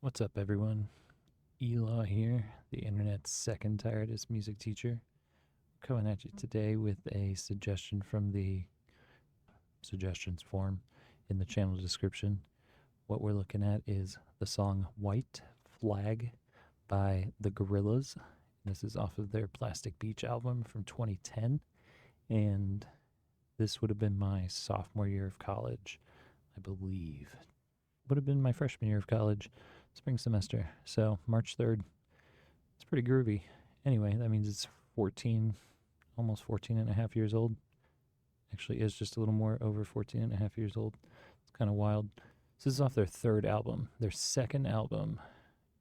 What's up, everyone? Elaw here, the internet's second tiredest music teacher, coming at you today with a suggestion from the suggestions form in the channel description. What we're looking at is the song White Flag by the Gorillaz. This is off of their Plastic Beach album from 2010, and this would have been my sophomore year of college, I believe. Would have been my freshman year of college, spring semester. So March 3rd, it's pretty groovy. Anyway, that means it's 14, almost 14 and a half years old. Actually is just a little more over 14 and a half years old. It's kind of wild. So this is off their third album. Their second album,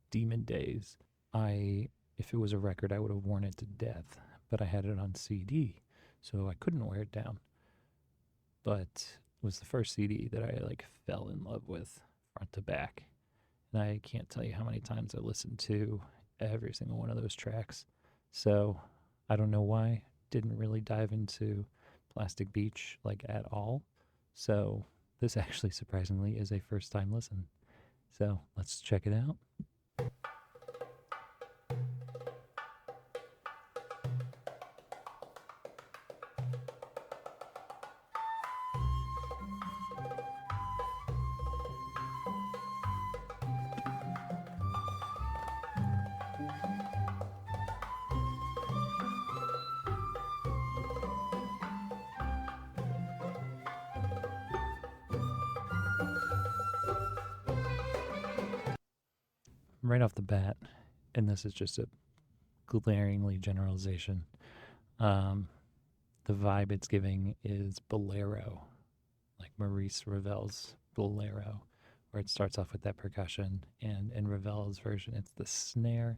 Demon Days. If it was a record, I would have worn it to death, but I had it on CD, so I couldn't wear it down. But it was the first CD that I fell in love with front to back. And I can't tell you how many times I listened to every single one of those tracks. So I don't know why. Didn't really dive into Plastic Beach at all. So this actually surprisingly is a first time listen. So let's check it out. Right off the bat, and this is just a glaringly generalization, the vibe it's giving is bolero, like Maurice Ravel's Bolero, where it starts off with that percussion, and in Ravel's version it's the snare,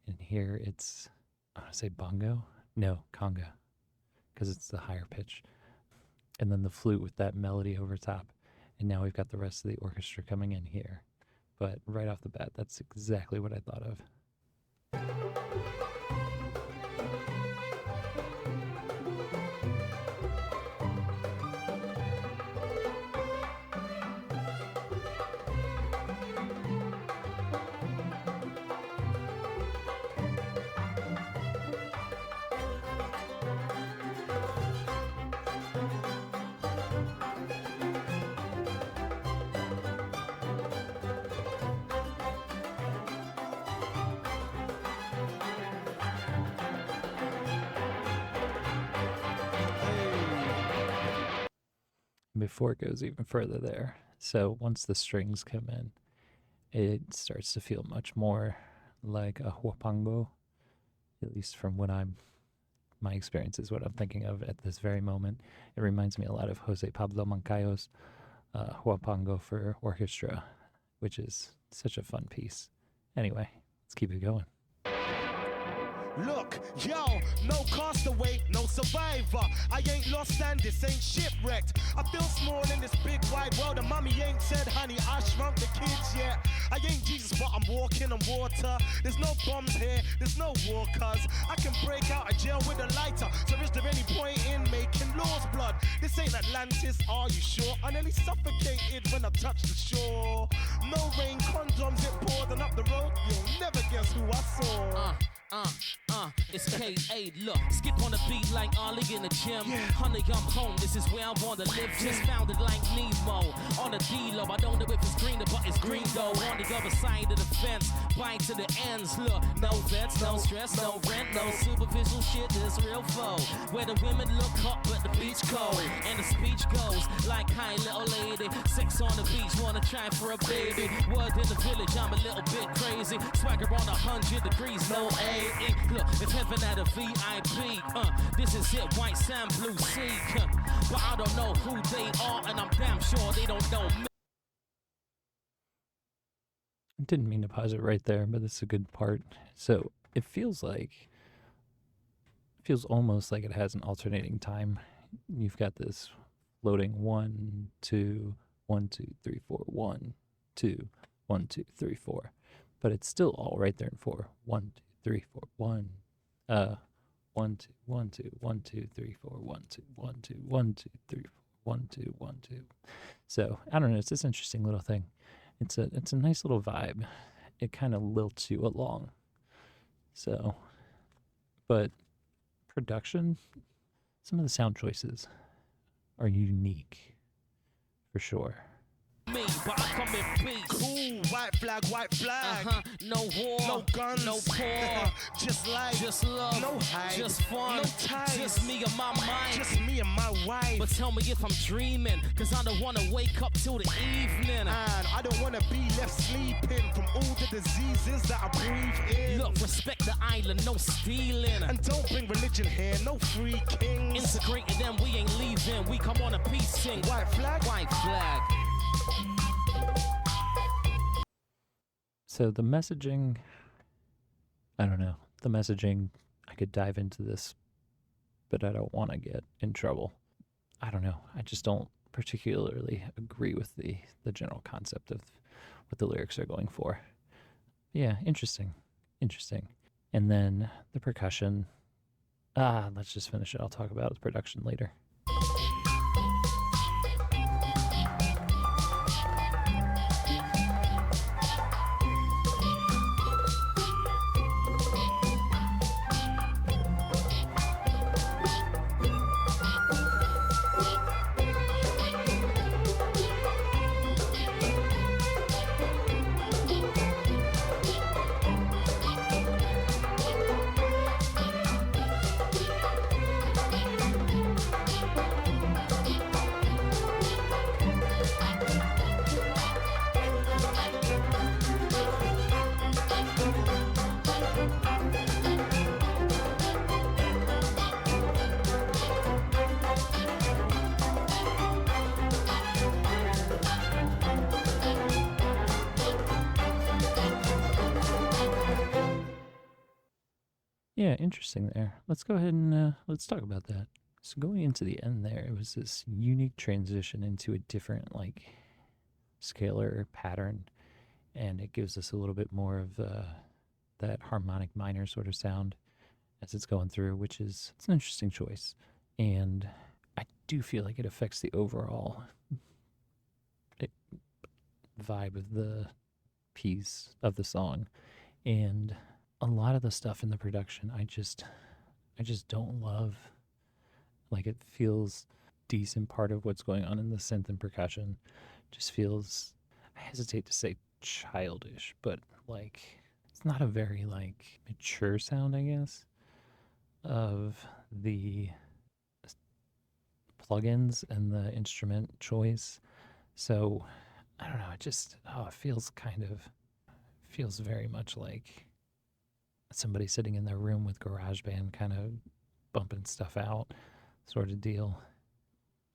and here it's, I want to say bongo? No, conga, because it's the higher pitch, and then the flute with that melody over top, and now we've got the rest of the orchestra coming in here. But right off the bat, that's exactly what I thought of. Before it goes even further there, so once the strings come in, it starts to feel much more like a huapango, at least from what my experience is what I'm thinking of at this very moment. It reminds me a lot of Jose Pablo Moncayo's huapango for orchestra, which is such a fun piece. Anyway, let's keep it going. Look, yo, no castaway, no survivor. I ain't lost and this ain't shipwrecked. I feel small in this big wide world, and mommy ain't said, honey, I shrunk the kids yet. I ain't Jesus, but I'm walking on water. There's no bombs here, there's no war, cuz I can break out of jail with a lighter. So is there any point in making laws, blood? This ain't Atlantis, are you sure? I nearly suffocated when I touched the shore. No rain, condoms, it poured, and up the road, you'll never guess who I saw. It's K.A. Look, skip on the beat like Ollie in the gym. Honey, I'm home, this is where I wanna live. Just found it like Nemo on the D-Lo. I don't know if it's greener, but it's green though. On the other side of the fence, bite to the ends. Look, no vets, no stress, no rent, no superficial shit. This real foe, where the women look hot, but the beach cold. And the speech goes like, hi, little lady. 6 on the beach, wanna try for a baby. Word in the village, I'm a little bit crazy. Swagger on 100 degrees, no A. Look, if heaven had a VIP, this is it, white sand, blue sea. But I don't know who they are, and I'm damn sure they don't know me. I didn't mean to pause it right there, but this is a good part. So it feels almost like it has an alternating time. You've got this floating 1, 2, 1, 2, 3, 4, 1, 2, 1, 2, 3, 4, but it's still all right there in 4. 1, 2, 3, 4, 1. 1, 2, 1, 2, 1, 2, 3, 4, 1, 2, 1, 2, 1, 2, 3, 4, 1, 2, 1, 2. So I don't know. It's this interesting little thing. It's a nice little vibe, it kind of lilts you along. So, but production, some of the sound choices are unique for sure. Me, but I come in peace. Cool, white flag. No war, No guns, no poor. just life, Just love, no hide, just fun, no ties, just me and my mind. just me and my wife. But tell me if I'm dreaming, cause I don't wanna wake up till the evening. And I don't wanna be left sleeping from all the diseases that I breathe in. Look, respect the island, no stealing. And don't bring religion here, no free kings. Integrated them, we ain't leaving. We come on a peace sing. White flag, White flag. So the messaging, I don't know. The messaging, I could dive into this, but I don't want to get in trouble. I don't know. I just don't particularly agree with the general concept of what the lyrics are going for. Yeah, interesting. And then the percussion. Let's just finish it. I'll talk about the production later. Yeah, interesting there. Let's go ahead and let's talk about that. So going into the end there, it was this unique transition into a different like scalar pattern, and it gives us a little bit more of that harmonic minor sort of sound as it's going through, which is it's an interesting choice, and I do feel like it affects the overall vibe of the piece of the song, and a lot of the stuff in the production I just don't love. Like, it feels decent part of what's going on in the synth and percussion just feels, I hesitate to say childish, but like it's not a very like mature sound, I guess, of the plugins and the instrument choice. So I don't know, it just it feels very much like somebody sitting in their room with GarageBand kind of bumping stuff out sort of deal.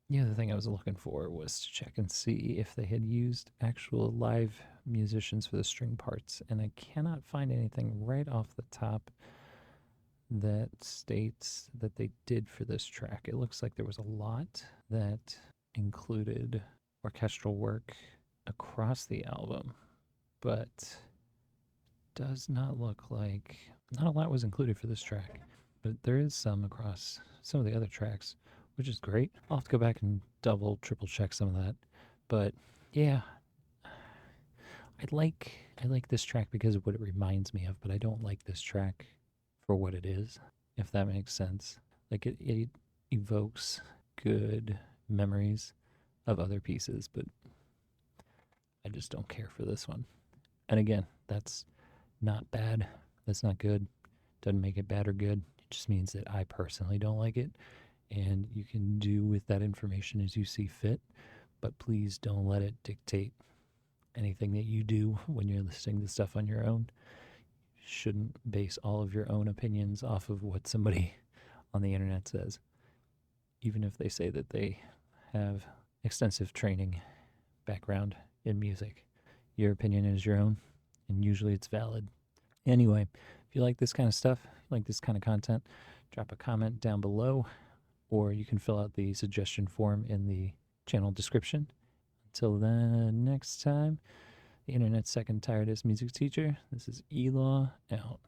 The other thing I was looking for was to check and see if they had used actual live musicians for the string parts, and I cannot find anything right off the top that states that they did for this track. It looks like there was a lot that included orchestral work across the album, but does not look like not a lot was included for this track, but there is some across some of the other tracks, which is great. I'll have to go back and triple check some of that. But yeah, I like this track because of what it reminds me of, but I don't like this track for what it is, if that makes sense. Like, it evokes good memories of other pieces, but I just don't care for this one. And again, that's not bad. That's not good. Doesn't make it bad or good. It just means that I personally don't like it. And you can do with that information as you see fit, but please don't let it dictate anything that you do when you're listening to stuff on your own. You shouldn't base all of your own opinions off of what somebody on the internet says, even if they say that they have extensive training background in music. Your opinion is your own, and usually it's valid. Anyway, if you like this kind of stuff, like this kind of content, drop a comment down below, or you can fill out the suggestion form in the channel description. Until then, next time, the internet's second tiredest music teacher, this is Elaw out.